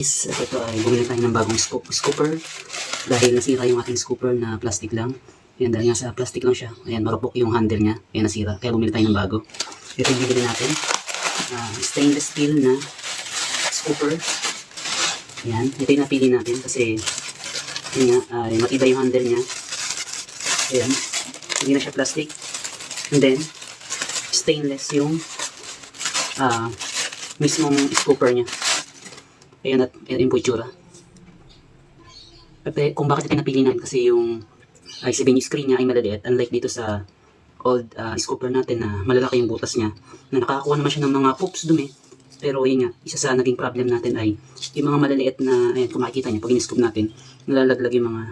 Ito ay bumili tayo ng bagong scooper dahil nasira yung ating scooper na plastic lang. Ayan, dahil nga sa plastic lang siya. Ayan, marupok yung handle niya. Ayan, nasira. Kaya bumili tayo ng bago. Ito yung bibili natin. Stainless steel na scooper. Ayan, ito yung napili natin kasi yun nga, matibay yung handle niya. Ayan, hindi na siya plastic. And then, stainless yung mismong scooper niya. Ayan, at yung po itsura. At kung bakit ito napili natin kasi yung IC screen niya ay malaliit, unlike dito sa old scooper natin na malalaki yung butas niya, na nakakakuha naman siya ng mga poops dumi. Pero yun nga, isa sa naging problem natin ay yung mga malaliit na, ayan, kung makikita niya pag in-scoop natin, nalalaglag yung mga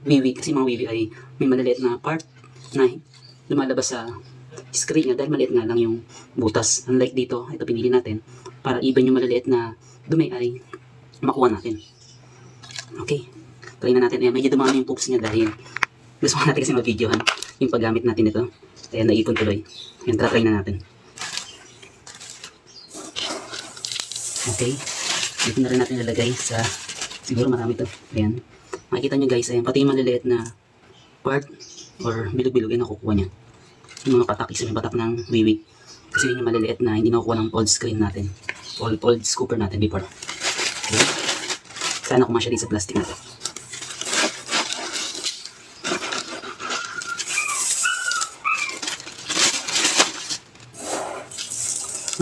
wiwi, kasi mga wiwi ay may malaliit na part na lumalabas sa screen niya dahil maliit nga lang yung butas. Unlike dito, ito pinili natin para even yung malaliit na dumi ay makuha natin. Okay, try na natin. Ayan, medyo dumami yung poops niya dahil gusto natin kasi mag-videohan yung paggamit natin ito. Ayan, naipon tuloy. Ayan, try na natin. Okay, dito na rin natin nalagay sa, siguro marami ito. Ayan, makikita nyo guys, ayan, pati yung maliliit na part or bilog-bilog ay nakukuha niya. Yung mga patak, isa yung patak ng wiwi. Kasi yun yung maliliit na hindi nakukuha ng old screen natin. Old scooper natin before. Okay. Sana kumasya din sa plastic natin.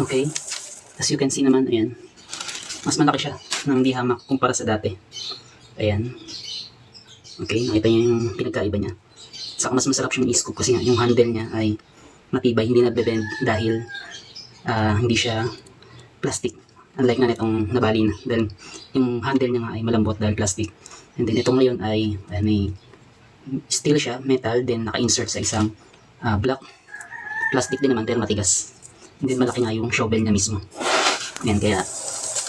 Okay. As you can see naman, ayan. Mas malaki siya ng di hamak kumpara sa dati. Ayan. Okay, nakita niyo yung pinagkaiba niya. Saka mas masarap siyang i-scoop kasi nga yung handle niya ay matibay, hindi nagbe-bend dahil hindi siya plastic. Unlike nga nitong nabali na. Then, yung handle niya nga ay malambot dahil plastic. And then, itong ngayon ay may steel siya, metal, then naka-insert sa isang black. Plastic din naman, pero matigas. And then, malaki nga yung shovel niya mismo. Ayan, kaya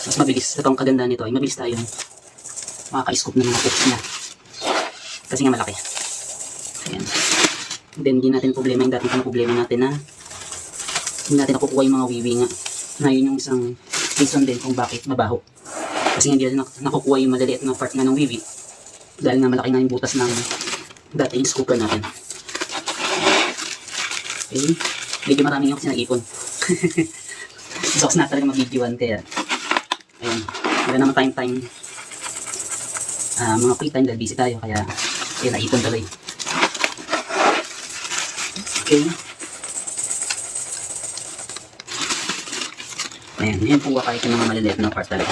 mas mabilis. Itong kagandaan nito ay mabilis tayong makaka-scoop ng mga poops niya. Kasi nga malaki. Ayan. And then, hindi natin problema yung dating problema natin na hindi natin nakukuha yung mga wiwi nga. Na yun yung isang reason din kung bakit mabaho. Kasi hindi natin nakukuha yung maliliit na part nga ng wiwi. Dahil nga malaki nga yung butas ng dating scooper natin. Okay. Medyo marami yung kasi nag-ipon. So, na talaga mag-videoan kaya. Ayan. Wala naman time. Mga free time dahil busy tayo kaya naipon tuloy. Okay. Ayan, yan po kahit yung mga maliliit na part talaga.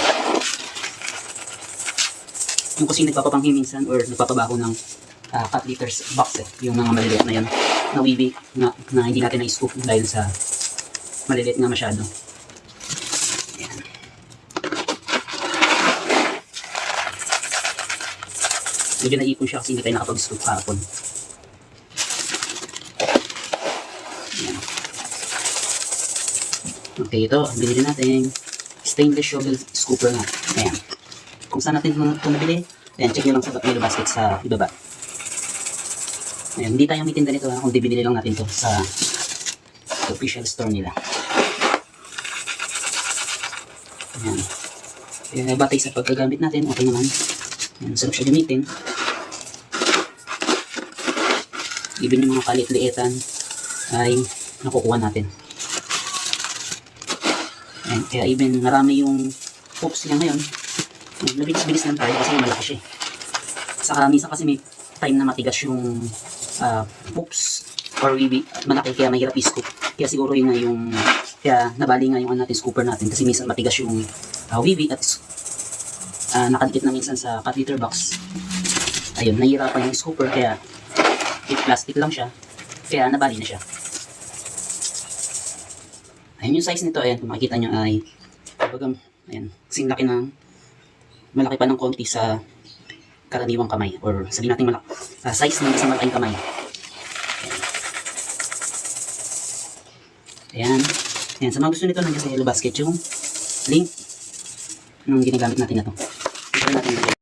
Yung kasi nagpapapanghi minsan or nagpapabaho ng cut liters box yung mga maliliit na yan na wiwi na hindi natin na-scoop dahil sa maliliit nga masyado. Ayan. Medyo naipon siya kasi hindi tayo nakapag-scoop kahapon. Ayan. Okay, ito, binili natin stainless shovel scooper nga. Ayan. Kung saan natin ito nabili, ayan, check nyo lang sa yellow basket sa ibaba. Ayan, hindi tayo mitinda nito kung binili lang natin to sa official store nila. Ayan. Ayan, batay sa pagkagamit natin, okay naman. Ayan, sarap siya gamitin. Even yung mga kalit-liitan ay nakukuha natin. Ayan, kaya even marami yung poops niya ngayon, nabilis-bilis lang tayo kasi malaki siya. Saka minsan kasi may time na matigas yung poops or wiwi, malaki kaya mahirap i-scoop. Kaya siguro yun nga yung, kaya nabali nga yung natin scooper natin kasi minsan matigas yung wiwi at nakadikit na minsan sa cut liter box. Ayun, nahihirapan yung scooper kaya if plastic lang siya, kaya nabali na siya. Ayan yung size nito, ayan, kung makikita nyo ay ayan, kasing laki ng malaki pa ng konti sa karaniwang kamay or sabihin natin size ng isang malaking kamay. Ayan. Ayan, sa mga gusto nito, nandiyan sa yellow basket yung link ng ginagamit natin na to.